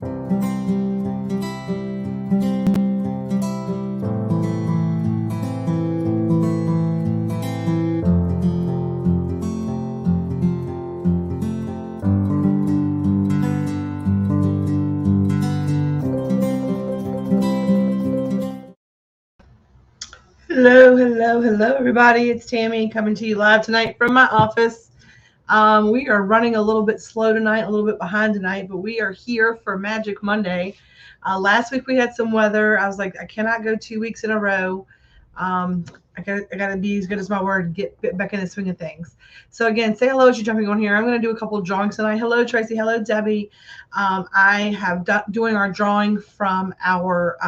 Hello, hello, hello, everybody. It's Tammy coming to you live tonight from my office. We are running a little bit slow tonight, a little bit behind tonight, but we are here for Magic Monday. Last week we had some weather. I was like, I cannot go 2 weeks in a row. Um, I gotta be as good as my word and get back in the swing of things. So again, say hello as you're jumping on here. I'm gonna do a couple of drawings tonight. Hello, Tracy. Hello, Debbie. I have doing our drawing from our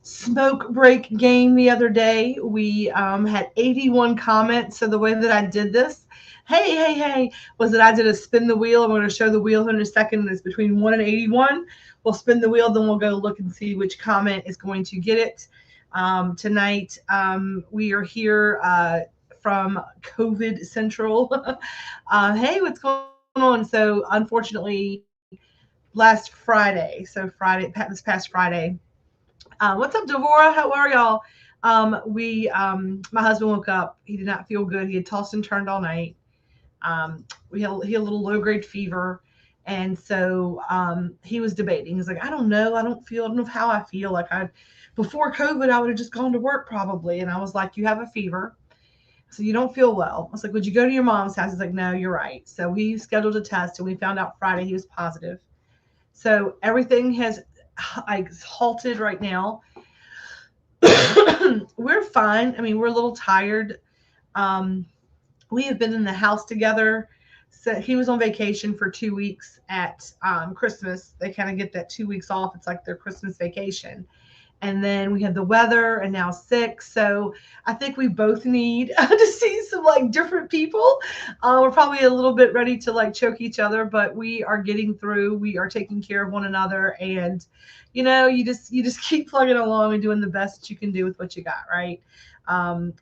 smoke break game the other day. We had 81 comments. So the way that I did this, hey, was that I did a spin the wheel. I'm going to show the wheel in a second. It's between 1 and 81. We'll spin the wheel, then we'll go look and see which comment is going to get it. Tonight, we are here from COVID Central. Hey, what's going on? So unfortunately, last Friday, this past Friday, what's up, Devora? How are y'all? My husband woke up. He did not feel good. He had tossed and turned all night. He had a little low grade fever, and so he was debating. He's like, I don't know. I don't know how I feel. Before COVID, I would have just gone to work probably. And I was like, you have a fever, so you don't feel well. I was like, would you go to your mom's house? He's like, no, you're right. So we scheduled a test, and we found out Friday he was positive. So everything has halted right now. We're fine. I mean, we're a little tired. We have been in the house together. So he was on vacation for 2 weeks at Christmas. They kind of get that 2 weeks off. It's like their Christmas vacation. And then we had the weather and now sick. So I think we both need to see some like different people. We're probably a little bit ready to like choke each other, but we are getting through. We are taking care of one another. And, you just keep plugging along and doing the best that you can do with what you got, right?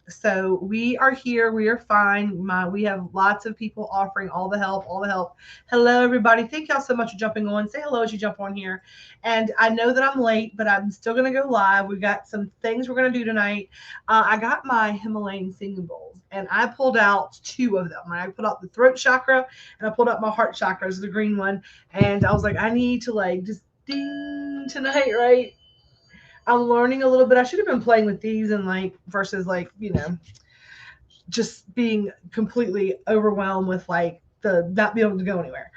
So we are here. We are fine. We have lots of people offering all the help, all the help. Hello, everybody. Thank y'all so much for jumping on. Say hello as you jump on here. And I know that I'm late, but I'm still going to go live. We've got some things we're going to do tonight. I got my Himalayan singing bowls, and I pulled out two of them. I pulled out the throat chakra, and I pulled out my heart chakra, the green one. And I was like, I need to like just ding tonight, right? I'm learning a little bit. I should have been playing with these and like versus like, just being completely overwhelmed with like the not being able to go anywhere.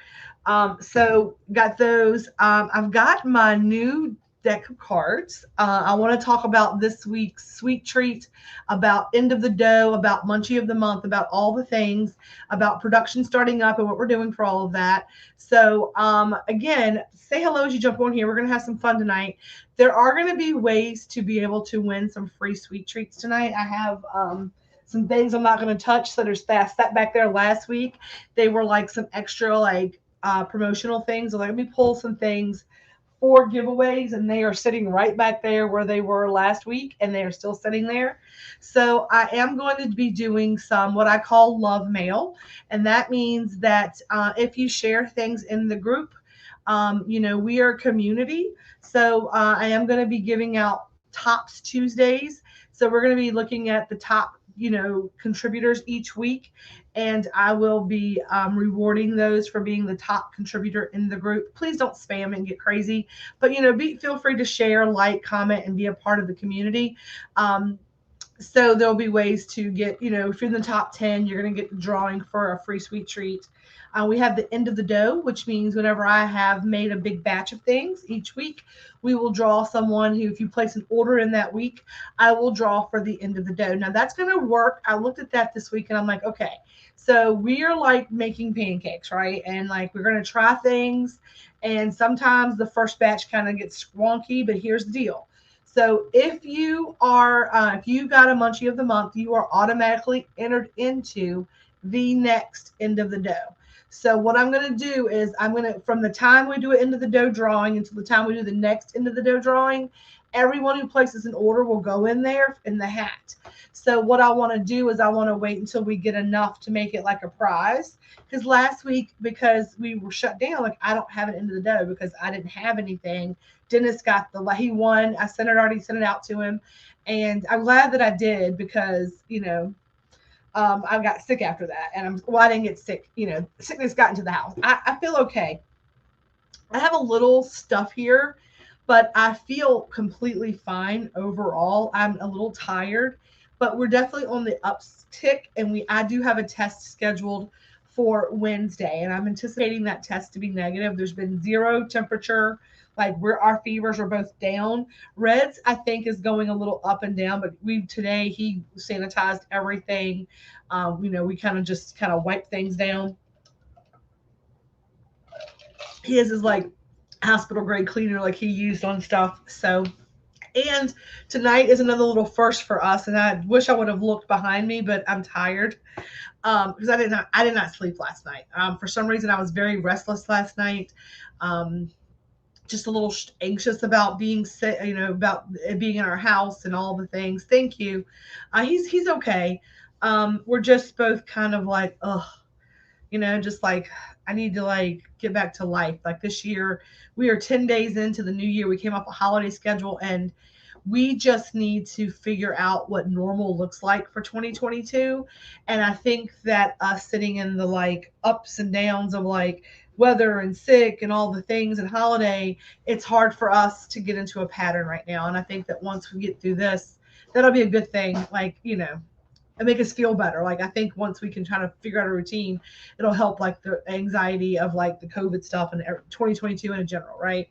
So got those. I've got my new deck of cards. I want to talk about this week's sweet treat, about end of the dough, about munchie of the month, about all the things, about production starting up and what we're doing for all of that. So again, say hello as you jump on here. We're going to have some fun tonight. There are going to be ways to be able to win some free sweet treats tonight. I have some things I'm not going to touch. So there's that sat back there last week. They were like some extra like promotional things. So let me pull some things for giveaways, and they are sitting right back there where they were last week, and they are still sitting there. So I am going to be doing some what I call love mail, and that means that if you share things in the group, we are a community. So I am going to be giving out Tops Tuesdays. So we're going to be looking at the top contributors each week, and I will be rewarding those for being the top contributor in the group. Please don't spam and get crazy, but feel free to share, like, comment, and be a part of the community. So there'll be ways to get, if you're in the top 10, you're going to get the drawing for a free sweet treat. We have the end of the dough, which means whenever I have made a big batch of things each week, we will draw someone who, if you place an order in that week, I will draw for the end of the dough. Now that's going to work. I looked at that this week and I'm like, okay, so we are like making pancakes, right? And like, we're going to try things. And sometimes the first batch kind of gets wonky, but here's the deal. So if you got a munchie of the month, you are automatically entered into the next end of the dough. So what I'm going to do is from the time we do an end of the dough drawing until the time we do the next end of the dough drawing, everyone who places an order will go in there in the hat. So what I want to do is I want to wait until we get enough to make it like a prize. Because last week, because we were shut down, like I don't have it into the dough because I didn't have anything. Dennis got he won. I already sent it out to him. And I'm glad that I did because, I got sick after that. And I didn't get sick. Sickness got into the house. I feel okay. I have a little stuff here, but I feel completely fine overall. I'm a little tired, but we're definitely on the uptick, and I do have a test scheduled for Wednesday, and I'm anticipating that test to be negative. There's been zero temperature, like our fevers are both down. Red's I think is going a little up and down, but today he sanitized everything. We kind of wipe things down. His is like hospital grade cleaner like he used on stuff. So, and tonight is another little first for us, and I wish I would have looked behind me, but I'm tired because I did not sleep last night. For some reason I was very restless last night. Just a little anxious about being sick, about being in our house and all the things. Thank you. He's okay. We're just both kind of like, ugh, just like I need to like get back to life. Like this year, we are 10 days into the new year. We came off a holiday schedule, and we just need to figure out what normal looks like for 2022. And I think that us sitting in the like ups and downs of like weather and sick and all the things and holiday, it's hard for us to get into a pattern right now. And I think that once we get through this, that'll be a good thing. Like, and make us feel better. Like I think once we can try to figure out a routine, it'll help like the anxiety of like the COVID stuff and 2022 in general, right?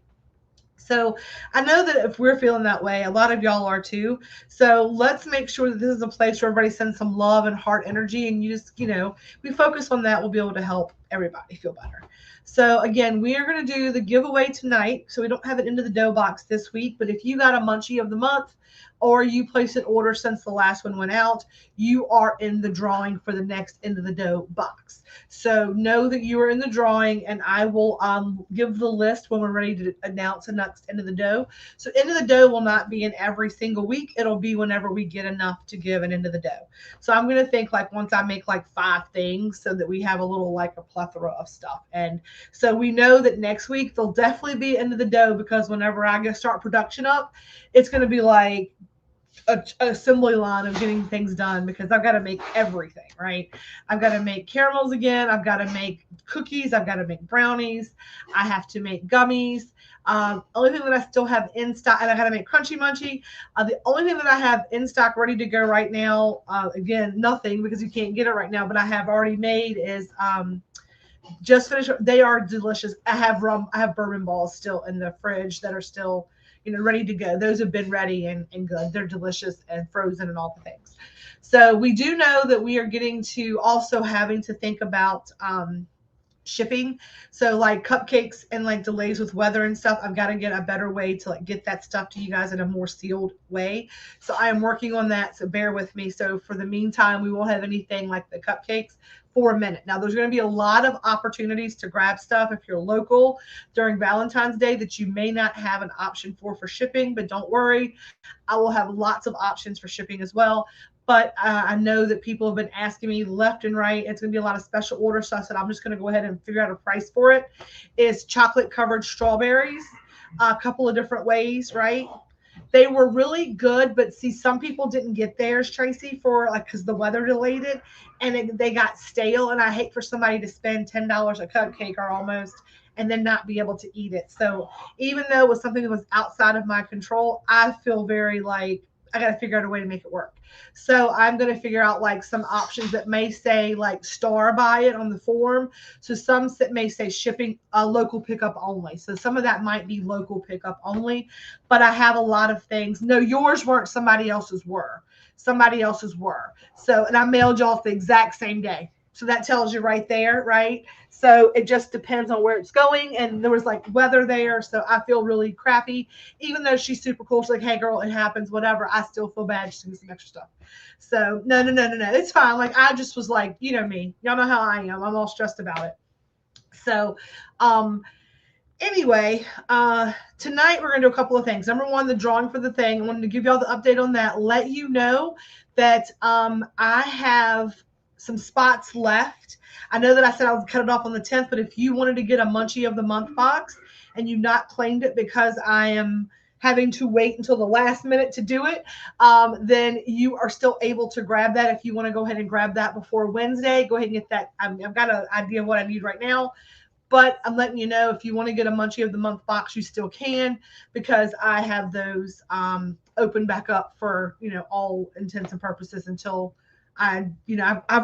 So I know that if we're feeling that way, a lot of y'all are too. So let's make sure that this is a place where everybody sends some love and heart energy, and you just, we focus on that, we'll be able to help everybody feel better. So again, we are going to do the giveaway tonight. So we don't have it into the dough box this week, but if you got a munchie of the month, or you place an order since the last one went out, you are in the drawing for the next Into the Dough box. So know that you are in the drawing, and I will give the list when we're ready to announce the next Into the Dough. So Into the Dough will not be in every single week. It'll be whenever we get enough to give an Into the Dough. So I'm going to think like once I make like 5 things so that we have a little like a plethora of stuff. And so we know that next week there'll definitely be Into the Dough, because whenever I start production up, it's going to be like a assembly line of getting things done, because I've got to make everything, right? I've got to make caramels again. I've got to make cookies. I've got to make brownies. I have to make gummies. Only thing that I still have in stock, and I got to make Crunchy Munchy. The only thing that I have in stock ready to go right now, again, nothing because you can't get it right now, but I have already made is just finished. They are delicious. I have bourbon balls still in the fridge that are still ready to go. Those have been ready and good. They're delicious and frozen and all the things. So we do know that we are getting to also having to think about shipping. So like cupcakes and like delays with weather and stuff, I've got to get a better way to like get that stuff to you guys in a more sealed way. So I am working on that. So bear with me. So for the meantime, we won't have anything like the cupcakes for a minute. Now there's going to be a lot of opportunities to grab stuff if you're local during Valentine's Day that you may not have an option for shipping, but don't worry. I will have lots of options for shipping as well. But I know that people have been asking me left and right. It's going to be a lot of special orders. So I said, I'm just going to go ahead and figure out a price for it. It's chocolate covered strawberries, a couple of different ways, right? They were really good, but see, some people didn't get theirs, Tracy, for like, because the weather delayed it, and they got stale. And I hate for somebody to spend $10 a cupcake or almost and then not be able to eat it. So even though it was something that was outside of my control, I feel very like I got to figure out a way to make it work. So I'm going to figure out like some options that may say like star by it on the form. So some may say shipping, local pickup only. So some of that might be local pickup only, but I have a lot of things. No, yours weren't, somebody else's were. Somebody else's were. So, and I mailed y'all the exact same day. So that tells you right there, right? So it just depends on where it's going. And there was like weather there. So I feel really crappy. Even though she's super cool. She's like, hey, girl, it happens, whatever. I still feel bad. Just give me some extra stuff. So no. It's fine. Like I just was like, you know me. Y'all know how I am. I'm all stressed about it. So Anyway, tonight we're going to do a couple of things. Number one, the drawing for the thing. I wanted to give y'all the update on that. Let you know that I have some spots left. I know that I said I would cut it off on the 10th, but if you wanted to get a Munchie of the Month box and you not claimed it because I am having to wait until the last minute to do it, then you are still able to grab that. If you want to go ahead and grab that before Wednesday, go ahead and get that. I've got an idea of what I need right now. But I'm letting you know, if you want to get a Munchie of the Month box, you still can, because I have those open back up for, all intents and purposes until I've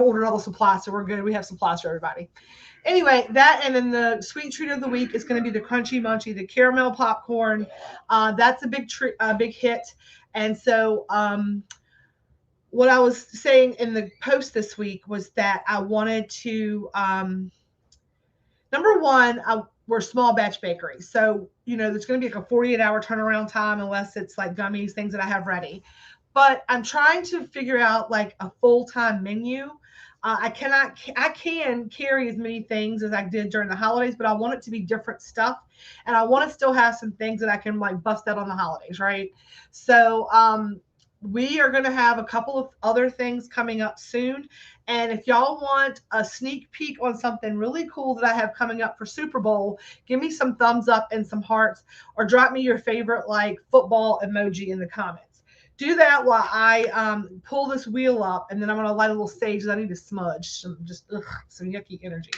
ordered all the supplies, so we're good. We have supplies for everybody. Anyway, that, and then the sweet treat of the week is going to be the Crunchy Munchie, the caramel popcorn. That's a big hit. And so what I was saying in the post this week was that I wanted to number one, we're small batch bakeries. So, there's going to be like a 48-hour turnaround time unless it's like gummies, things that I have ready. But I'm trying to figure out like a full-time menu. I can carry as many things as I did during the holidays, but I want it to be different stuff. And I want to still have some things that I can like bust out on the holidays, right? So, we are going to have a couple of other things coming up soon. And if y'all want a sneak peek on something really cool that I have coming up for Super Bowl, give me some thumbs up and some hearts, or drop me your favorite like football emoji in the comments. Do that while I pull this wheel up, and then I'm going to light a little sage. I need to smudge some yucky energy.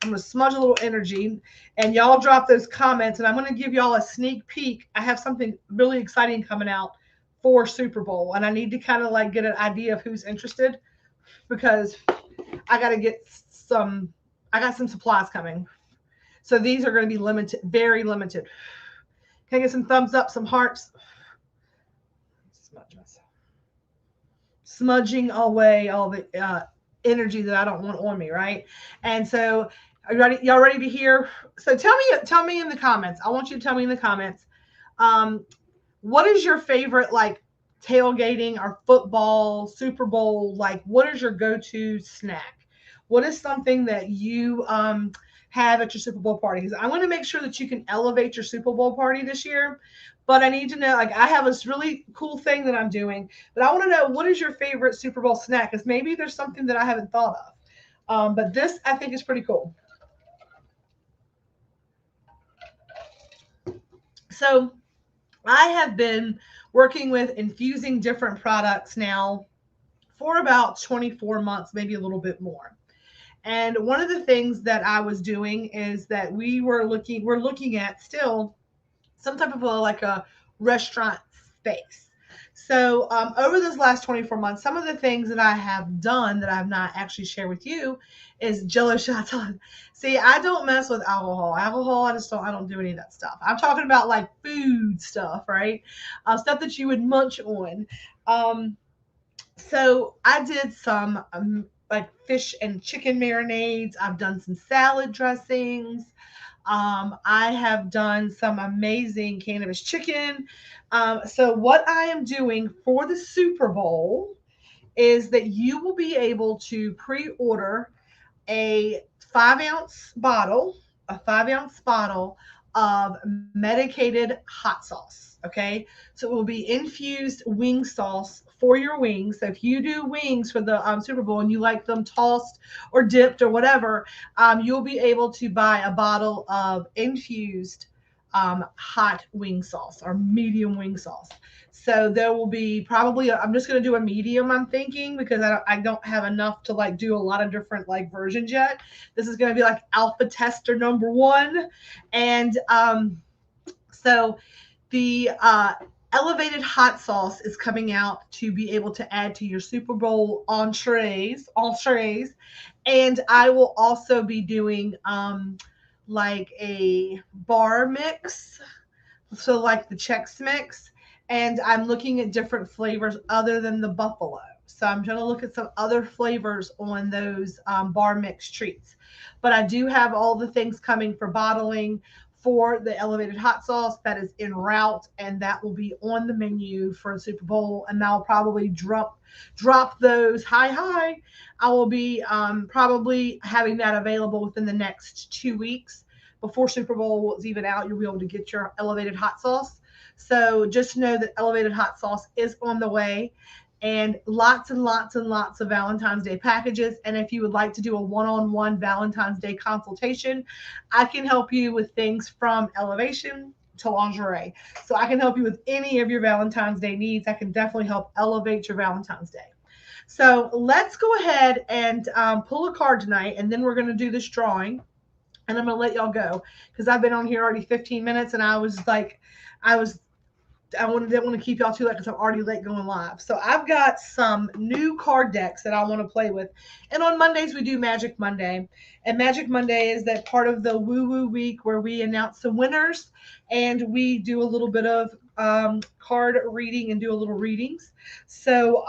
I'm going to smudge a little energy, and y'all drop those comments, and I'm going to give y'all a sneak peek. I have something really exciting coming out for Super Bowl, and I need to kind of like get an idea of who's interested, because I got some supplies coming. So these are going to be limited, very limited. Can I get some thumbs up, some hearts? Smudge myself. Smudging away all the energy that I don't want on me, right? And so are you ready? Y'all ready to hear? So tell me in the comments. I want you to tell me in the comments. What is your favorite like tailgating or football, Super Bowl? Like, what is your go-to snack? What is something that you have at your Super Bowl party? Because I want to make sure that you can elevate your Super Bowl party this year. But I need to know, like, I have this really cool thing that I'm doing, but I want to know, what is your favorite Super Bowl snack? Because maybe there's something that I haven't thought of. But this, I think, is pretty cool. So I have been working with infusing different products now for about 24 months, maybe a little bit more. And one of the things that I was doing is that we're looking at still some type of like a restaurant space. So over those last 24 months, some of the things that I have done that I've not actually shared with you is Jello shots on. See, I don't mess with alcohol. I don't do any of that stuff. I'm talking about like food stuff, right? Stuff that you would munch on. So I did some like fish and chicken marinades. I've done some salad dressings. I have done some amazing cannabis chicken. So what I am doing for the Super Bowl is that you will be able to pre-order a 5-ounce bottle of medicated hot sauce. Okay, so it will be infused wing sauce for your wings. So if you do wings for the Super Bowl and you like them tossed or dipped or whatever, you'll be able to buy a bottle of infused hot wing sauce or medium wing sauce. So there will be probably, I'm just going to do a medium, I'm thinking, because I don't have enough to like do a lot of different like versions yet. This is going to be like alpha tester number 1. And so the elevated hot sauce is coming out to be able to add to your Super Bowl entrees. And I will also be doing like a bar mix. So like the Chex Mix. And I'm looking at different flavors other than the buffalo. So I'm going to look at some other flavors on those bar mix treats. But I do have all the things coming for bottling for the elevated hot sauce that is en route, and that will be on the menu for the Super Bowl. And I'll probably drop those. Hi. I will be probably having that available within the next 2 weeks before Super Bowl is even out, you'll be able to get your elevated hot sauce. So just know that elevated hot sauce is on the way, and lots and lots and lots of Valentine's Day packages. And if you would like to do a one-on-one Valentine's Day consultation, I can help you with things from elevation to lingerie. So I can help you with any of your Valentine's Day needs. I can definitely help elevate your Valentine's Day. So let's go ahead and pull a card tonight, and then we're going to do this drawing. And I'm going to let y'all go because I've been on here already 15 minutes, and I didn't want to keep y'all too late because I'm already late going live. So I've got some new card decks that I want to play with. And on Mondays, we do Magic Monday. And Magic Monday is that part of the Woo Woo Week where we announce some winners and we do a little bit of card reading and do a little readings. So,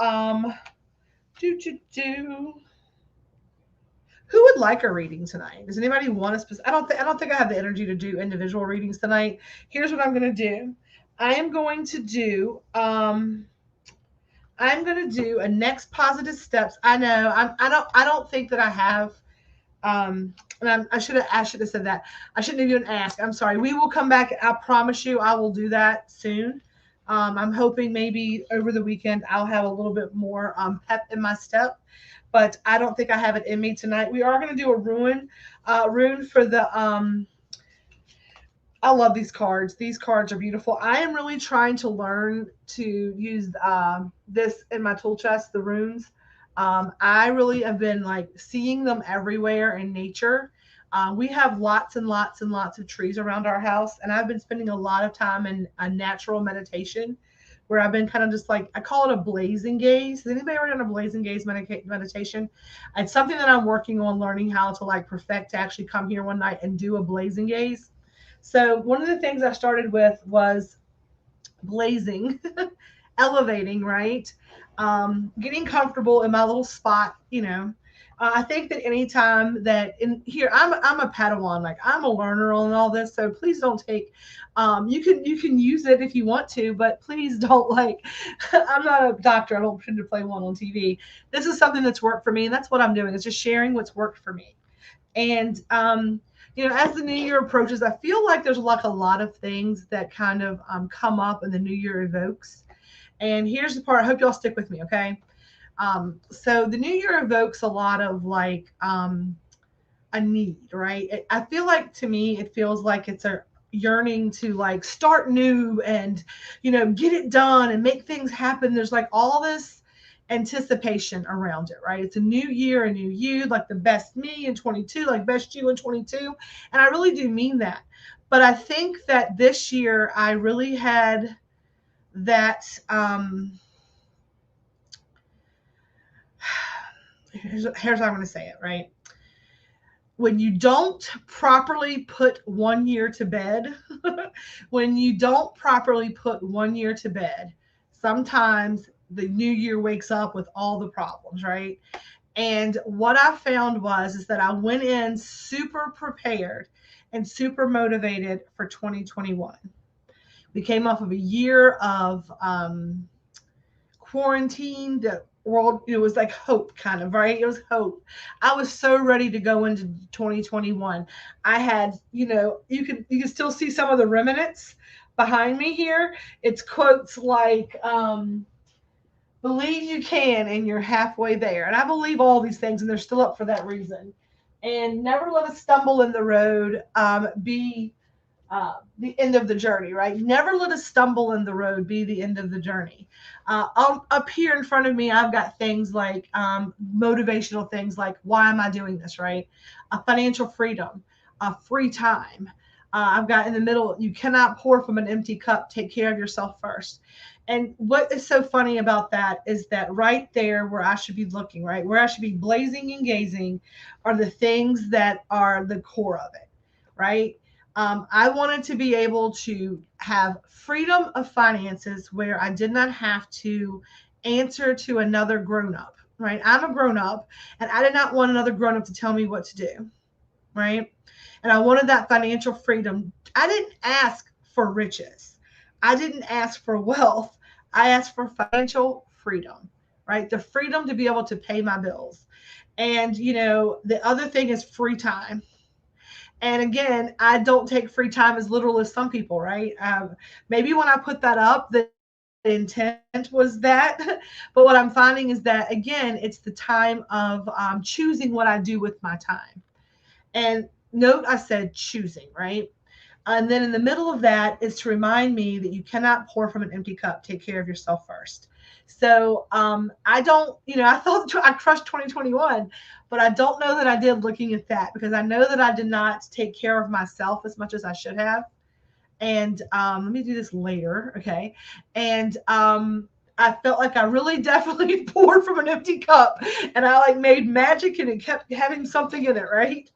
who would like a reading tonight? Does anybody want a specific? I don't think I have the energy to do individual readings tonight. Here's what I'm going to do. I am going to do a next positive steps. I know I don't think that I have and I should have said that. I shouldn't have even asked. I'm sorry. We will come back. I promise you I will do that soon. I'm hoping maybe over the weekend I'll have a little bit more pep in my step, but I don't think I have it in me tonight. We are going to do a rune for the I love these cards. These cards are beautiful. I am really trying to learn to use this in my tool chest, the runes. I really have been like seeing them everywhere in nature. We have lots and lots and lots of trees around our house, and I've been spending a lot of time in a natural meditation where I've been kind of just like, I call it a blazing gaze. Has anybody ever done a blazing gaze meditation? It's something that I'm working on learning how to like perfect, to actually come here one night and do a blazing gaze. So one of the things I started with was blazing, elevating, right? Getting comfortable in my little spot, you know. I think that anytime that in here, I'm a Padawan, like I'm a learner on all this. So please don't take, you can use it if you want to, but please don't like, I'm not a doctor. I don't pretend to play one on TV. This is something that's worked for me. And that's what I'm doing. It's just sharing what's worked for me. And, you know, as the new year approaches, I feel like there's like a lot of things that kind of come up and the new year evokes. And here's the part. I hope y'all stick with me, okay? So the new year evokes a lot of like a need, right? I feel like, to me, it feels like it's a yearning to like start new and, you know, get it done and make things happen. There's like all this anticipation around it, right? It's a new year, a new you, like the best me in 22, like best you in 22. And I really do mean that. But I think that this year I really had that, here's how I'm going to say it, right? When you don't properly put 1 year to bed, when you don't properly put 1 year to bed, sometimes the new year wakes up with all the problems, right? And what I found is that I went in super prepared and super motivated for 2021. We came off of a year of quarantine. The world, it was like hope, kind of, right? It was hope. I was so ready to go into 2021. I had, you know, you can still see some of the remnants behind me here. It's quotes like, believe you can and you're halfway there. And I believe all these things, and they're still up for that reason. And never let us stumble in the road be the end of the journey, right? Never let us stumble in the road be the end of the journey. Up here in front of me, I've got things like motivational things like, why am I doing this, right? Financial freedom, free time. I've got in the middle, you cannot pour from an empty cup. Take care of yourself first. And what is so funny about that is that right there where I should be looking, right, where I should be blazing and gazing are the things that are the core of it, right? I wanted to be able to have freedom of finances where I did not have to answer to another grown-up, right? I'm a grown-up, and I did not want another grown-up to tell me what to do, right? And I wanted that financial freedom. I didn't ask for riches. I didn't ask for wealth. I asked for financial freedom, right? The freedom to be able to pay my bills. And, you know, the other thing is free time. And again, I don't take free time as literal as some people, right? Maybe when I put that up, the intent was that. But what I'm finding is that, again, it's the time of choosing what I do with my time. And note, I said choosing, right? And then in the middle of that is to remind me that you cannot pour from an empty cup. Take care of yourself first. So I don't, I thought I crushed 2021, but I don't know that I did looking at that, because I know that I did not take care of myself as much as I should have. And let me do this later, okay? And I felt like I really definitely poured from an empty cup, and I like made magic and it kept having something in it, right?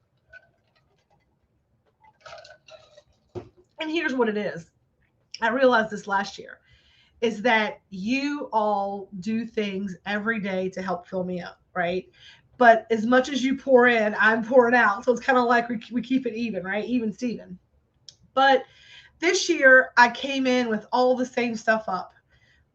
And here's what it is. I realized this last year is that you all do things every day to help fill me up, right? But as much as you pour in, I'm pouring out. So it's kind of like we keep it even, right? Even Steven. But this year, I came in with all the same stuff up.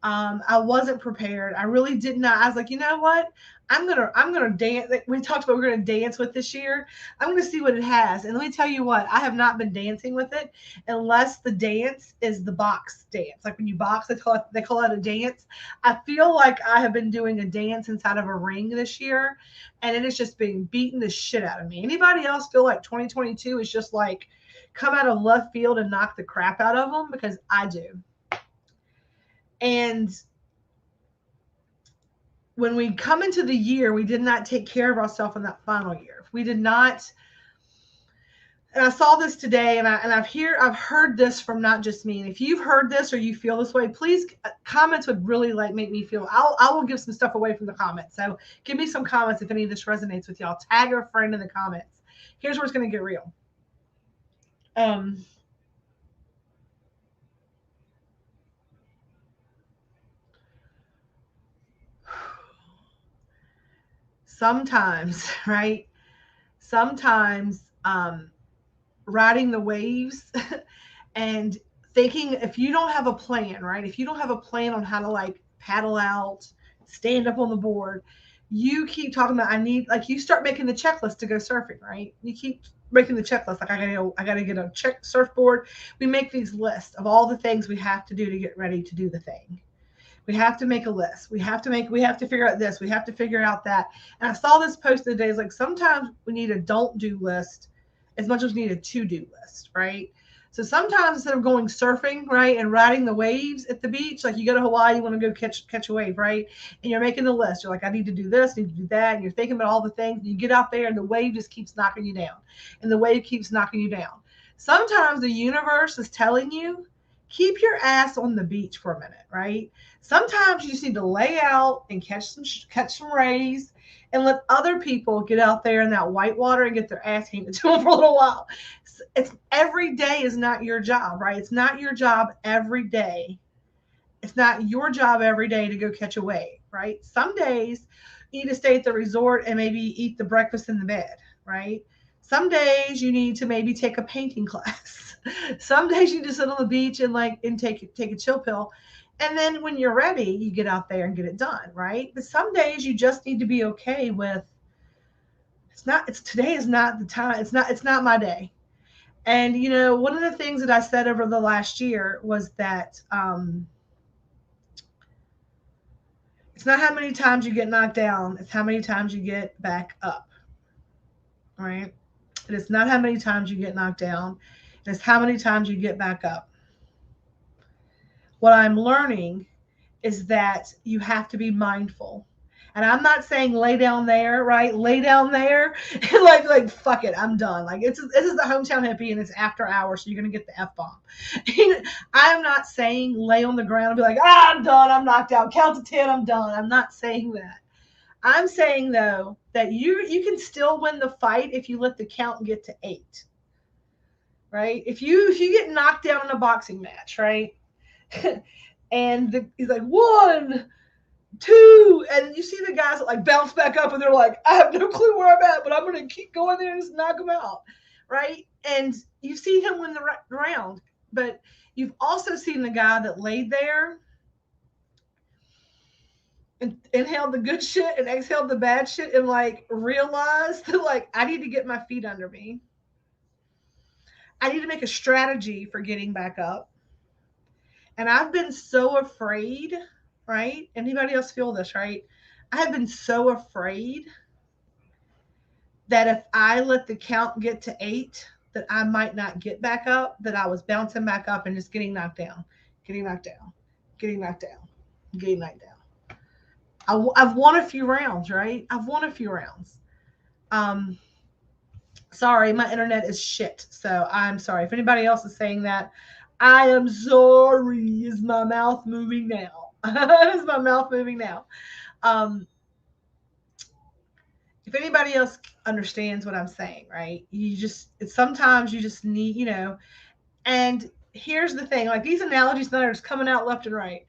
I wasn't prepared. I really did not. I was like, you know what? I'm gonna dance. Like we talked about, we're gonna dance with this year. I'm gonna see what it has. And let me tell you what, I have not been dancing with it unless the dance is the box dance. Like when you box, they call it a dance. I feel like I have been doing a dance inside of a ring this year, and it is just being beaten the shit out of me. Anybody else feel like 2022 is just like come out of left field and knock the crap out of them? Because I do. And when we come into the year, we did not take care of ourselves in that final year. We did not. And I saw this today, and I've heard this from not just me. And if you've heard this or you feel this way, please comments would really like make me feel. I will give some stuff away from the comments. So give me some comments if any of this resonates with y'all. Tag a friend in the comments. Here's where it's going to get real. Um, Sometimes, right? Sometimes riding the waves and thinking, if you don't have a plan, right? If you don't have a plan on how to like paddle out, stand up on the board, you keep talking about, I need, like, you start making the checklist to go surfing, right? You keep making the checklist, like I gotta get a check surfboard. We make these lists of all the things we have to do to get ready to do the thing. We have to make a list. We have to figure out this. We have to figure out that. And I saw this post the other day. It's like sometimes we need a don't do list as much as we need a to do list, right? So sometimes instead of going surfing, right, and riding the waves at the beach, like you go to Hawaii, you want to go catch a wave, right? And you're making the list. You're like, I need to do this, need to do that, and you're thinking about all the things. And you get out there, and the wave just keeps knocking you down, and the wave keeps knocking you down. Sometimes the universe is telling you, keep your ass on the beach for a minute, right? Sometimes you just need to lay out and catch some rays and let other people get out there in that white water and get their ass handed to them for a little while. It's every day is not your job, right? It's not your job every day. It's not your job every day to go catch a wave, right? Some days you need to stay at the resort and maybe eat the breakfast in the bed, right? Some days you need to maybe take a painting class. Some days you just sit on the beach and take a chill pill. And then when you're ready, you get out there and get it done, right? But some days you just need to be okay with, it's today is not the time. It's not my day. And one of the things that I said over the last year was that it's not how many times you get knocked down, it's how many times you get back up, right? And it's not how many times you get knocked down, it's how many times you get back up. What I'm learning is that you have to be mindful. And I'm not saying lay down there, right? Lay down there and like fuck it, I'm done. Like this is the hometown hippie and it's after hours, so you're gonna get the F bomb. I'm not saying lay on the ground and be like, I'm done, I'm knocked out. Count to 10, I'm done. I'm not saying that. I'm saying though that you can still win the fight if you let the count get to 8. Right? If you get knocked down in a boxing match, right? And he's like 1, 2, and you see the guys that like bounce back up and they're like, I have no clue where I'm at, but I'm gonna keep going there and just knock him out, right? And you see him win the round, but you've also seen the guy that laid there and inhaled the good shit and exhaled the bad shit and like realized that like I need to get my feet under me. I need to make a strategy for getting back up. And I've been so afraid, right? Anybody else feel this, right? I have been so afraid that if I let the count get to 8, that I might not get back up, that I was bouncing back up and just getting knocked down, getting knocked down, getting knocked down, getting knocked down. I've won a few rounds, right? I've won a few rounds. Um, Sorry, my internet is shit. So I'm sorry. If anybody else is saying that, I am sorry. Is my mouth moving now? Is my mouth moving now? Um, if anybody else understands what I'm saying, right? Sometimes you just need, and here's the thing, like these analogies that are just coming out left and right.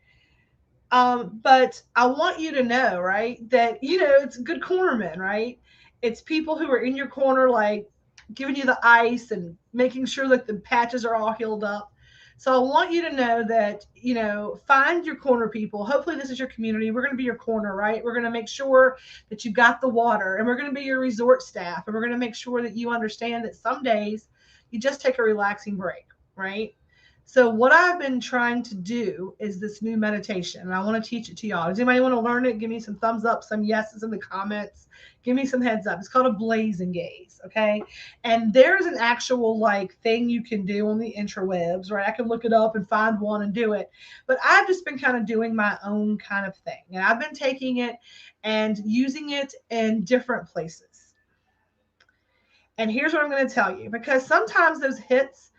But I want you to know, right, that, it's good cornermen, right? It's people who are in your corner, like giving you the ice and making sure that the patches are all healed up. So I want you to know that, find your corner people. Hopefully this is your community. We're going to be your corner, right? We're going to make sure that you got the water, and we're going to be your resort staff. And we're going to make sure that you understand that some days you just take a relaxing break, right? So what I've been trying to do is this new meditation, and I want to teach it to y'all. Does anybody want to learn it? Give me some thumbs up, some yeses in the comments. Give me some heads up. It's called a blazing gaze, okay? And there's an actual like thing you can do on the interwebs, right? I can look it up and find one and do it. But I've just been kind of doing my own kind of thing. And I've been taking it and using it in different places. And here's what I'm going to tell you, because sometimes those hits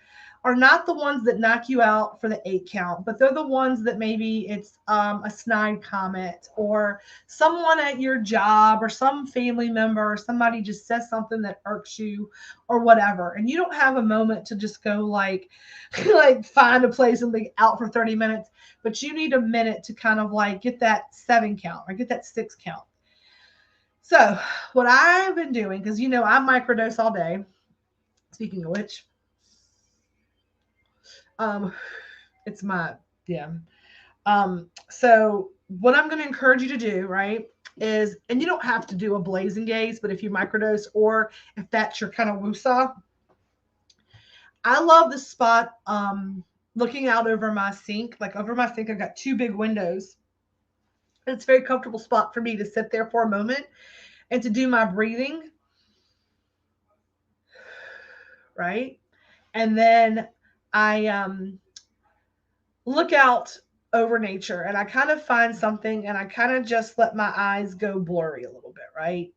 are not the ones that knock you out for the 8 count, but they're the ones that maybe it's a snide comment, or someone at your job, or some family member, or somebody just says something that irks you, or whatever, and you don't have a moment to just go like like find a place and be out for 30 minutes, but you need a minute to kind of like get that 7 count or get that 6 count. So what I've been doing, because I microdose all day. Speaking of which, um, it's my, yeah. So what I'm going to encourage you to do, right, is, and you don't have to do a blazing gaze, but if you microdose, or if that's your kind of woosah, I love this spot, looking out over my sink. Like over my sink, I've got 2 big windows. It's a very comfortable spot for me to sit there for a moment and to do my breathing, right? And then I look out over nature, and I kind of find something, and I kind of just let my eyes go blurry a little bit, right?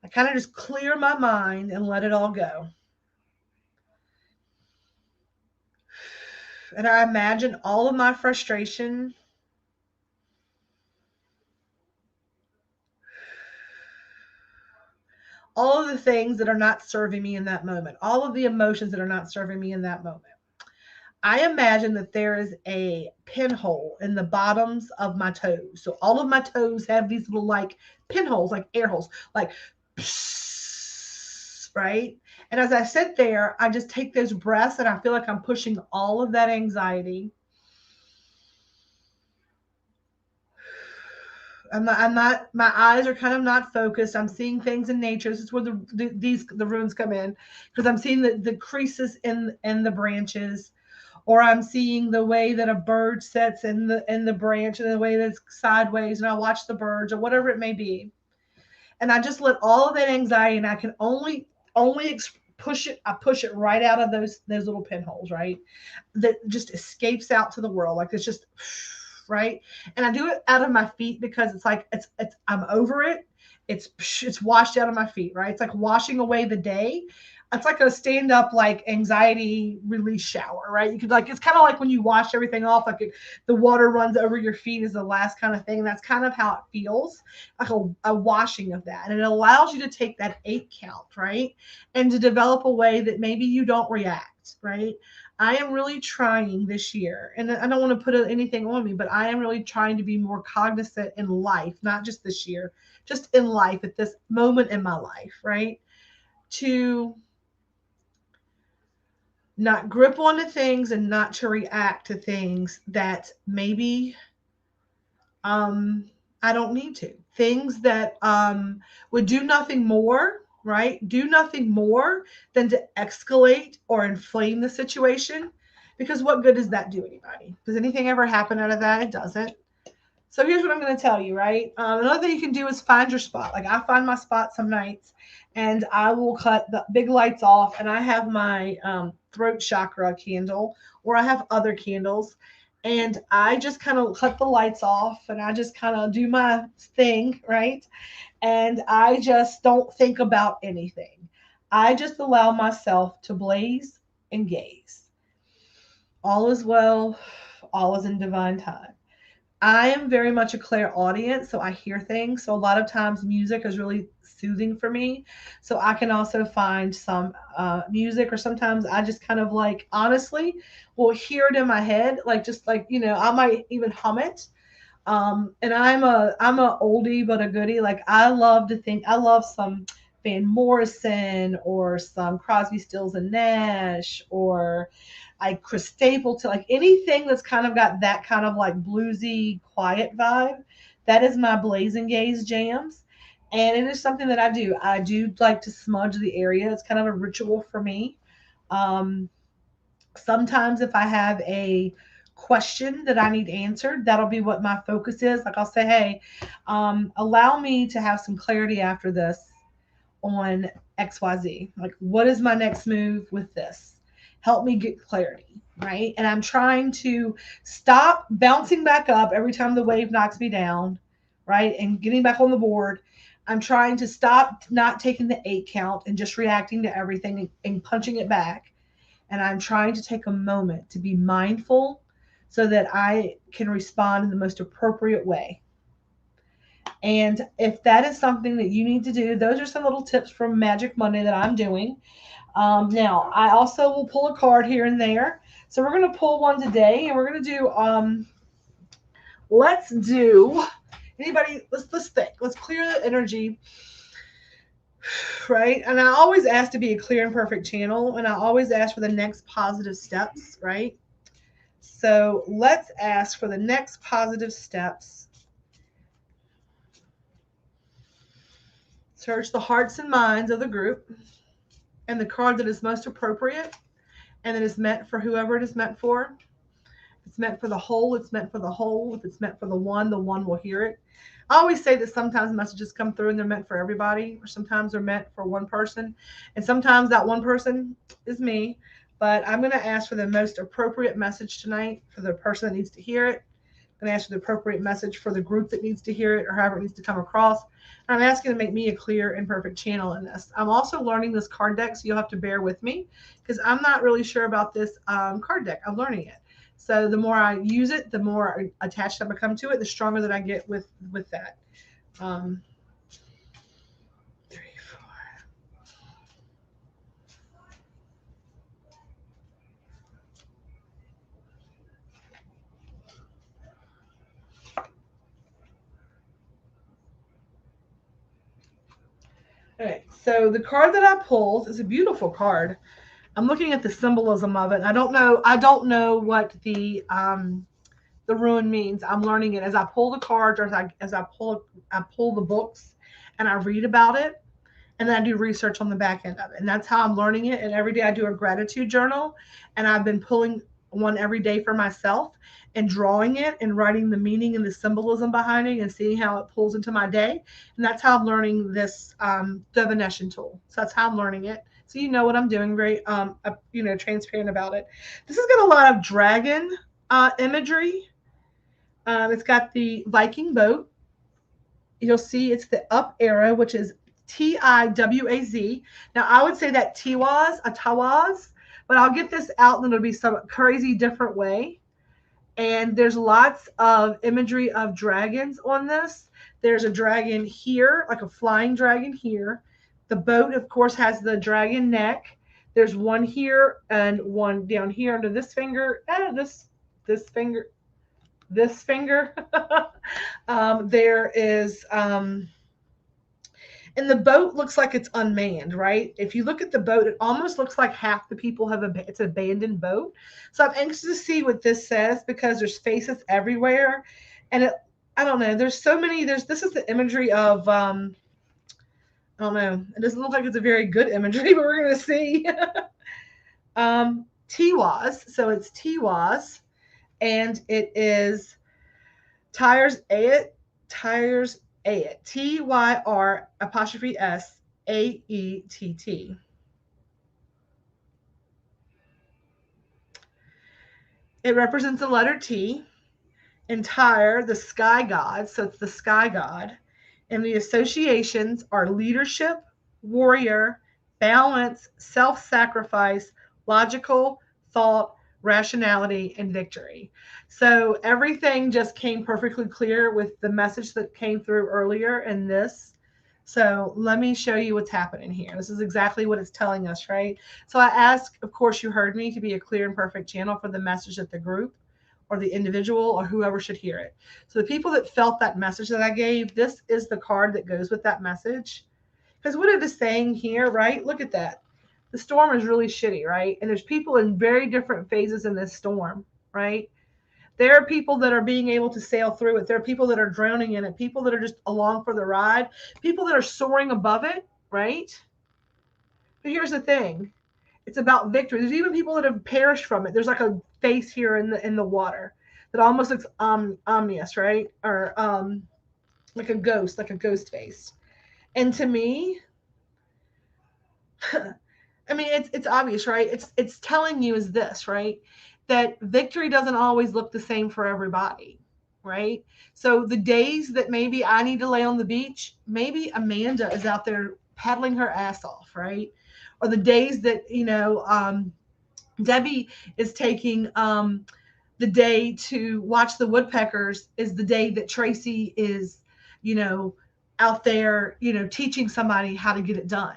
I kind of just clear my mind and let it all go. And I imagine all of my frustration, all of the things that are not serving me in that moment, all of the emotions that are not serving me in that moment. I imagine that there is a pinhole in the bottoms of my toes. So all of my toes have these little like pinholes, like air holes, like, right? And as I sit there, I just take those breaths, and I feel like I'm pushing all of that anxiety. My eyes are kind of not focused. I'm seeing things in nature. This is where the runes come in, because I'm seeing the creases in the branches, or I'm seeing the way that a bird sits in the branch, and the way that's sideways, and I watch the birds, or whatever it may be. And I just let all of that anxiety, and I can only push it. I push it right out of those little pinholes, right? That just escapes out to the world. Like it's just right. And I do it out of my feet, because it's like it's I'm over it. It's washed out of my feet, right? It's like washing away the day. It's like a stand up like anxiety release shower, right? You could like, it's kind of like when you wash everything off, like the water runs over your feet is the last kind of thing. That's kind of how it feels, like a washing of that. And it allows you to take that 8 count, right? And to develop a way that maybe you don't react, right? I am really trying this year, and I don't want to put anything on me, but I am really trying to be more cognizant in life, not just this year, just in life at this moment in my life, right? To not grip onto things and not to react to things that maybe I don't need to. Things that would do nothing more, right? Do nothing more than to escalate or inflame the situation, because what good does that do anybody? Does anything ever happen out of that? It doesn't. So here's what I'm going to tell you, right? Another thing you can do is find your spot. Like I find my spot some nights, and I will cut the big lights off, and I have my throat chakra candle, or I have other candles, and I just kind of cut the lights off, and I just kind of do my thing, right? And I just don't think about anything. I just allow myself to blaze and gaze. All is well, all is in divine time. I am very much a clairaudient, so I hear things. So a lot of times music is really soothing for me. So I can also find some music, or sometimes I just kind of like honestly will hear it in my head, like just like I might even hum it. And I'm a oldie but a goodie. Like I love some Van Morrison, or some Crosby, Stills and Nash, or like Chris Stapleton, like anything that's kind of got that kind of like bluesy, quiet vibe. That is my Blazing Gaze jams. And it is something that I do. I do like to smudge the area. It's kind of a ritual for me. Um, Sometimes if I have a question that I need answered, that'll be what my focus is. Like I'll say, hey, allow me to have some clarity after this on XYZ. Like, what is my next move with this? Help me get clarity, right? And I'm trying to stop bouncing back up every time the wave knocks me down, right? And getting back on the board. I'm trying to stop not taking the 8 count and just reacting to everything and punching it back. And I'm trying to take a moment to be mindful so that I can respond in the most appropriate way. And if that is something that you need to do, those are some little tips from Magic Monday that I'm doing. Now, I also will pull a card here and there. So we're going to pull one today, and we're going to do, let's do, anybody, let's think. Let's clear the energy, right? And I always ask to be a clear and perfect channel, and I always ask for the next positive steps, right? So let's ask for the next positive steps. Search the hearts and minds of the group, and the card that is most appropriate and that is meant for whoever it is meant for. If it's meant for the whole, it's meant for the whole. If it's meant for the one will hear it. I always say that sometimes messages come through and they're meant for everybody, or sometimes they're meant for one person. And sometimes that one person is me. But I'm going to ask for the most appropriate message tonight for the person that needs to hear it. I'm going to ask for the appropriate message for the group that needs to hear it, or however it needs to come across. And I'm asking to make me a clear and perfect channel in this. I'm also learning this card deck, so you'll have to bear with me because I'm not really sure about this card deck. I'm learning it. So the more I use it, the more attached I become to it, the stronger that I get with that. 3, 4. All right. So the card that I pulled is a beautiful card. I'm looking at the symbolism of it. I don't know what the rune means. I'm learning it as I pull the cards, or as I pull the books and I read about it, and then I do research on the back end of it. And that's how I'm learning it. And every day I do a gratitude journal, and I've been pulling one every day for myself and drawing it and writing the meaning and the symbolism behind it and seeing how it pulls into my day. And that's how I'm learning this divination tool. So that's how I'm learning it. So you know what I'm doing, very transparent about it. This has got a lot of dragon imagery. It's got the Viking boat. You'll see it's the up arrow, which is Tiwaz. Now, I would say that Tiwaz, a Tawaz, but I'll get this out and it'll be some crazy different way. And there's lots of imagery of dragons on this. There's a dragon here, like a flying dragon here. The boat, of course, has the dragon neck. There's one here and one down here under this finger. This finger. There is, and the boat looks like it's unmanned, right? If you look at the boat, it almost looks like half the people it's an abandoned boat. So I'm anxious to see what this says because there's faces everywhere. And I don't know, there's so many, this is the imagery of I don't know. It doesn't look like it's a very good imagery, but we're going to see. Tiwas. So it's Tiwas. And it is Tires Aet. Tires Aet. Tyr apostrophe S Aett. It represents the letter T. And Tyre, the sky god. So it's the sky god. And the associations are leadership, warrior, balance, self sacrifice, logical, thought, rationality, and victory. So everything just came perfectly clear with the message that came through earlier in this. So let me show you what's happening here. This is exactly what it's telling us, right? So I asked, of course, you heard me, to be a clear and perfect channel for the message that the group or the individual or whoever should hear it. So the people that felt that message that I gave, this is the card that goes with that message. Because what it is saying here, right? Look at that. The storm is really shitty, right? And there's people in very different phases in this storm, right? There are people that are being able to sail through it. There are people that are drowning in it, people that are just along for the ride, people that are soaring above it, right? But here's the thing. It's about victory. There's even people that have perished from it. There's like a face here in the water that almost looks ominous, right? Or like a ghost face. And to me, I mean, it's obvious, right? It's telling you is this, right? That victory doesn't always look the same for everybody, right? So the days that maybe I need to lay on the beach, maybe Amanda is out there paddling her ass off, right? Or the days that Debbie is taking the day to watch the woodpeckers is the day that Tracy is, you know, out there, teaching somebody how to get it done.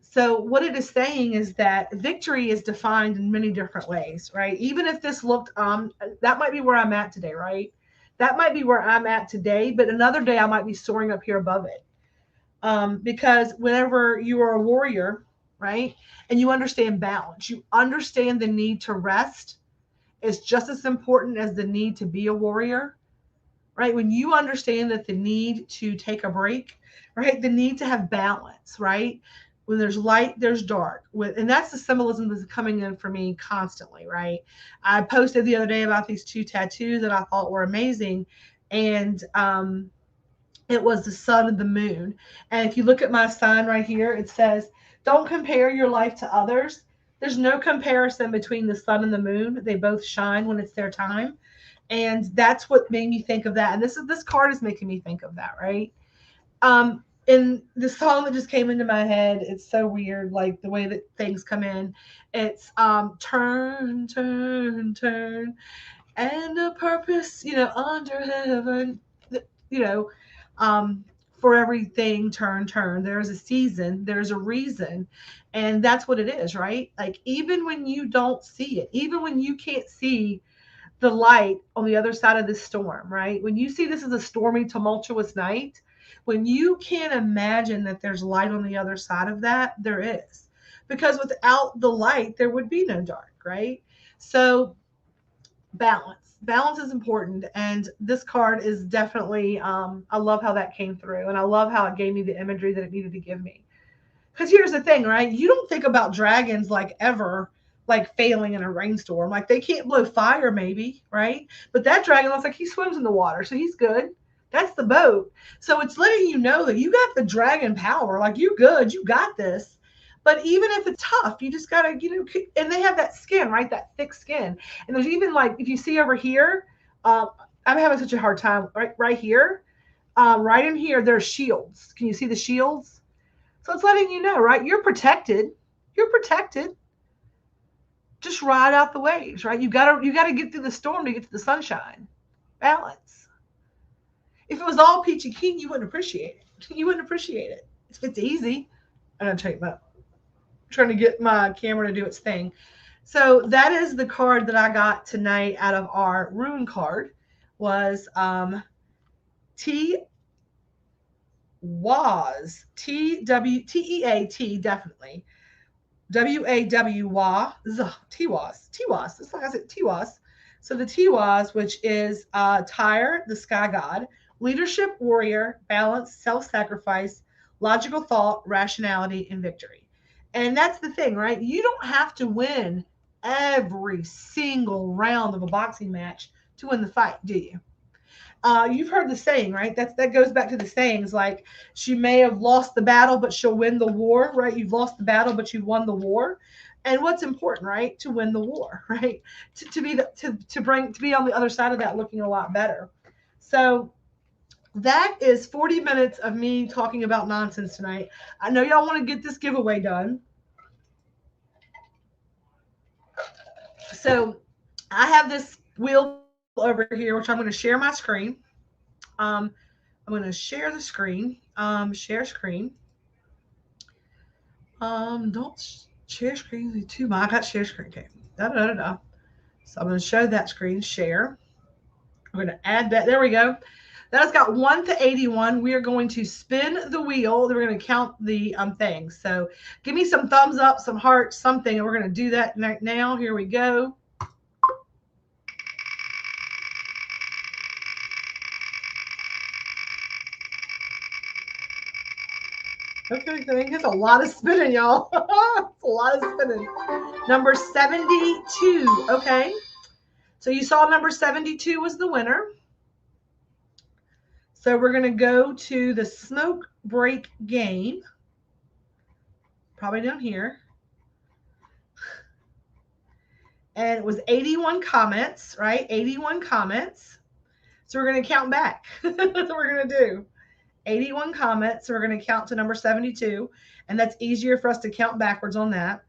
So what it is saying is that victory is defined in many different ways, right? Even if this looked, that might be where I'm at today, right? That might be where I'm at today, but another day I might be soaring up here above it. Because whenever you are a warrior, right, and you understand balance, you understand the need to rest is just as important as the need to be a warrior, right? When you understand that the need to take a break, right, the need to have balance, right? When there's light, there's dark. And that's the symbolism that's coming in for me constantly, right? I posted the other day about these two tattoos that I thought were amazing. And it was the sun and the moon. And if you look at my sign right here, it says, don't compare your life to others. There's no comparison between the sun and the moon. They both shine when it's their time. And that's what made me think of that. And this card is making me think of that, right? And the song that just came into my head, it's so weird, like the way that things come in. It's turn, turn, turn, and a purpose, under heaven, you know, for everything, turn, turn. There's a season, there's a reason. And that's what it is, right? Like, even when you don't see it, even when you can't see the light on the other side of this storm, right? When you see this as a stormy, tumultuous night, when you can't imagine that there's light on the other side of that, there is. Because without the light, there would be no dark, right? So balance is important, and this card is definitely I love how that came through, and I love how it gave me the imagery that it needed to give me. Because here's the thing, right? You don't think about dragons like ever like failing in a rainstorm. Like, they can't blow fire maybe, right? But that dragon looks like he swims in the water, so he's good. That's the boat. So it's letting you know that you got the dragon power. Like, you good, you got this. But even if it's tough, you just gotta, and they have that skin, right? That thick skin. And there's even, like, if you see over here, I'm having such a hard time right here. Right in here, there's shields. Can you see the shields? So it's letting you know, right? You're protected. You're protected. Just ride out the waves, right? You gotta get through the storm to get to the sunshine. Balance. If it was all peachy keen, you wouldn't appreciate it. You wouldn't appreciate it. It's easy. I'm gonna take that. I'm trying to get my camera to do its thing. So that is the card that I got tonight out of our rune card. Was T was T-W-T-E-A-T, definitely. W-A-W-Y, T-was. It's like I said, T-was. So the T-was, which is Tyre, the sky god, leadership, warrior, balance, self-sacrifice, logical thought, rationality, and victory. And that's the thing, right? You don't have to win every single round of a boxing match to win the fight, do you? You've heard the saying, right? That goes back to the sayings like she may have lost the battle, but she'll win the war, right? You've lost the battle, but you've won the war. And what's important, right? To win the war, right? To be to be on the other side of that looking a lot better. So that is 40 minutes of me talking about nonsense tonight. I know y'all want to get this giveaway done. So I have this wheel over here, which I'm going to share my screen. Um, I'm going to share the screen. Share screen. Don't share screen too much. I got share screen. Okay. Da, da, da, da. So I'm going to show that screen. Share. I'm going to add that. There we go. That has got 1 to 81. We are going to spin the wheel. Then we're going to count the things. So give me some thumbs up, some hearts, something. And we're going to do that right now. Here we go. Okay, it's a lot of spinning, y'all. It's a lot of spinning. Number 72. Okay. So you saw number 72 was the winner. So we're going to go to the smoke break game. Probably down here. And it was 81 comments, right? 81 comments. So we're going to count back. That's what we're going to do. 81 comments. So we're going to count to number 72. And that's easier for us to count backwards on that.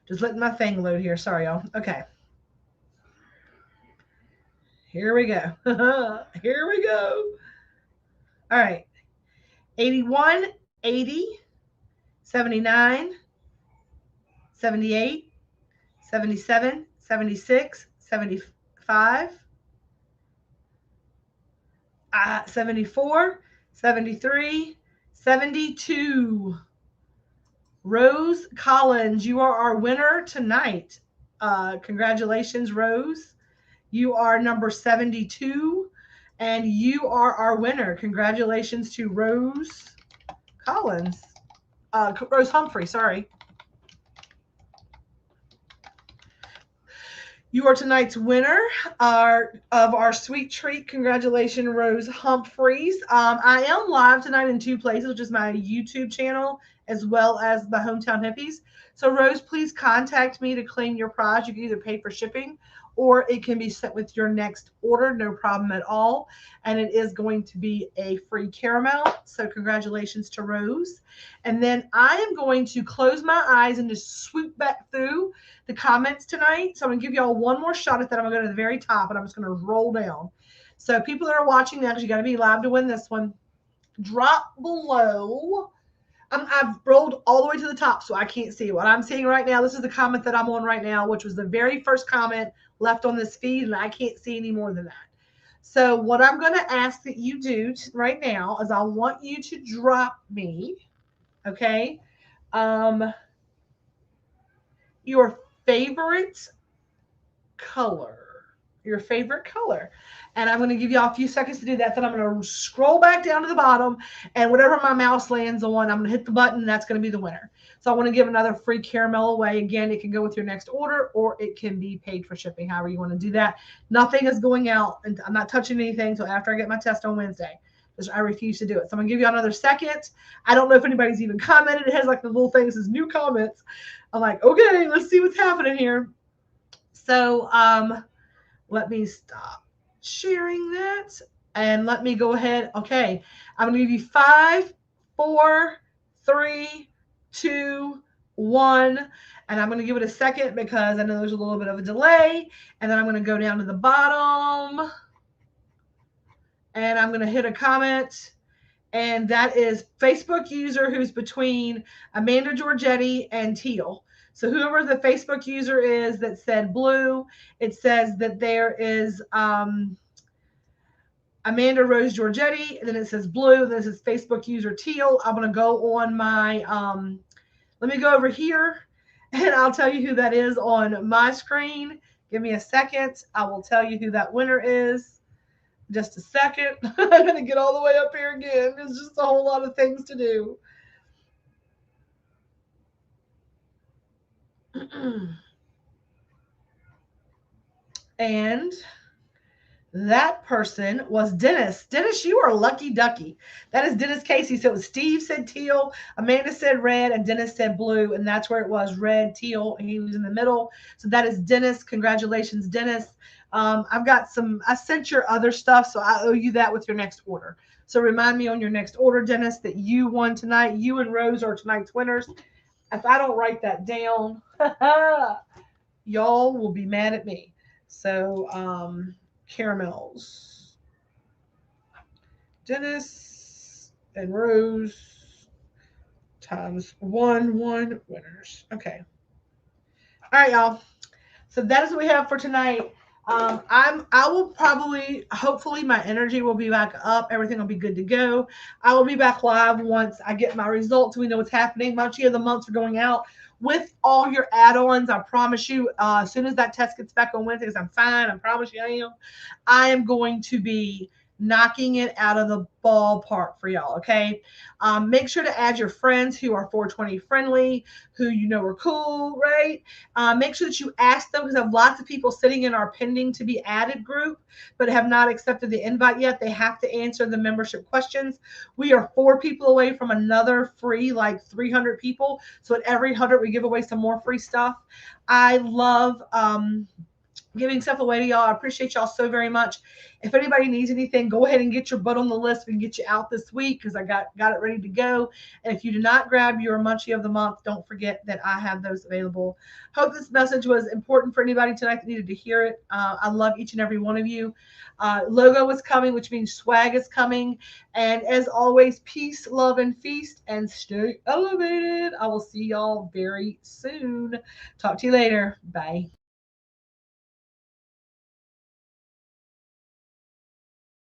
Just letting my thing load here. Sorry, y'all. Okay. Here we go. Here we go. All right. 81, 80, 79, 78, 77, 76, 75, 74, 73, 72. Rose Collins, you are our winner tonight. Congratulations, Rose. You are number 72, and you are our winner. Congratulations to Rose Collins. Rose Humphrey, sorry. You are tonight's winner of our sweet treat. Congratulations, Rose Humphreys. I am live tonight in 2 places, which is my YouTube channel as well as the Hometown Hippies. So, Rose, please contact me to claim your prize. You can either pay for shipping or it can be sent with your next order. No problem at all. And it is going to be a free caramel. So congratulations to Rose. And then I am going to close my eyes and just swoop back through the comments tonight. So I'm going to give y'all one more shot at that. I'm going to go to the very top and I'm just going to roll down. So people that are watching now, because you got to be live to win this one, drop below. I've rolled all the way to the top, so I can't see what I'm seeing right now. This is the comment that I'm on right now, which was the very first comment left on this feed, and I can't see any more than that. So what I'm going to ask that you do right now is I want you to drop me, okay, your favorite color. Your favorite color. And I'm going to give you all a few seconds to do that. Then I'm going to scroll back down to the bottom, and whatever my mouse lands on, I'm going to hit the button, and that's going to be the winner. So I want to give another free caramel away. Again, it can go with your next order, or it can be paid for shipping, however you want to do that. Nothing is going out, and I'm not touching anything until after I get my test on Wednesday. I refuse to do it. So I'm going to give you another second. I don't know if anybody's even commented. It has like the little thing that says new comments. I'm like, okay, let's see what's happening here. So, let me stop sharing that and let me go ahead. Okay, I'm going to give you 5, 4, 3, 2, 1. And I'm going to give it a second because I know there's a little bit of a delay. And then I'm going to go down to the bottom. And I'm going to hit a comment. And that is Facebook user who's between Amanda Giorgetti and Teal. So whoever the Facebook user is that said blue, it says that there is Amanda Rose Giorgetti, and then it says blue, and this is Facebook user Teal. I'm going to go on my, let me go over here, and I'll tell you who that is on my screen. Give me a second. I will tell you who that winner is. Just a second. I'm going to get all the way up here again. There's just a whole lot of things to do. And that person was Dennis. Dennis, you are lucky ducky. That is Dennis Casey. So it was Steve said teal, Amanda said red, and Dennis said blue. And that's where it was red, teal, and he was in the middle. So that is Dennis. Congratulations, Dennis. I've got I sent your other stuff, so I owe you that with your next order. So remind me on your next order, Dennis, that you won tonight. You and Rose are tonight's winners. If I don't write that down, y'all will be mad at me. So, caramels. Dennis and Rose times 1 winners. Okay. All right, y'all. So that is what we have for tonight. I will probably, hopefully my energy will be back up. Everything will be good to go. I will be back live once I get my results. We know what's happening. Munchie of the months are going out with all your add-ons. I promise you, as soon as that test gets back on Wednesday, because I'm fine, I promise you I am going to be knocking it out of the ballpark for y'all. Okay. Make sure to add your friends who are 420 friendly, who you know are cool, right? Make sure that you ask them, because I have lots of people sitting in our pending to be added group, but have not accepted the invite yet. They have to answer the membership questions. We are 4 people away from another free, like 300 people. So at every 100, we give away some more free stuff. I love giving stuff away to y'all. I appreciate y'all so very much. If anybody needs anything, go ahead and get your butt on the list. We can get you out this week because I got it ready to go. And if you do not grab your Munchie of the Month, don't forget that I have those available. Hope this message was important for anybody tonight that needed to hear it. I love each and every one of you. Logo is coming, which means swag is coming. And as always, peace, love, and feast, and stay elevated. I will see y'all very soon. Talk to you later. Bye.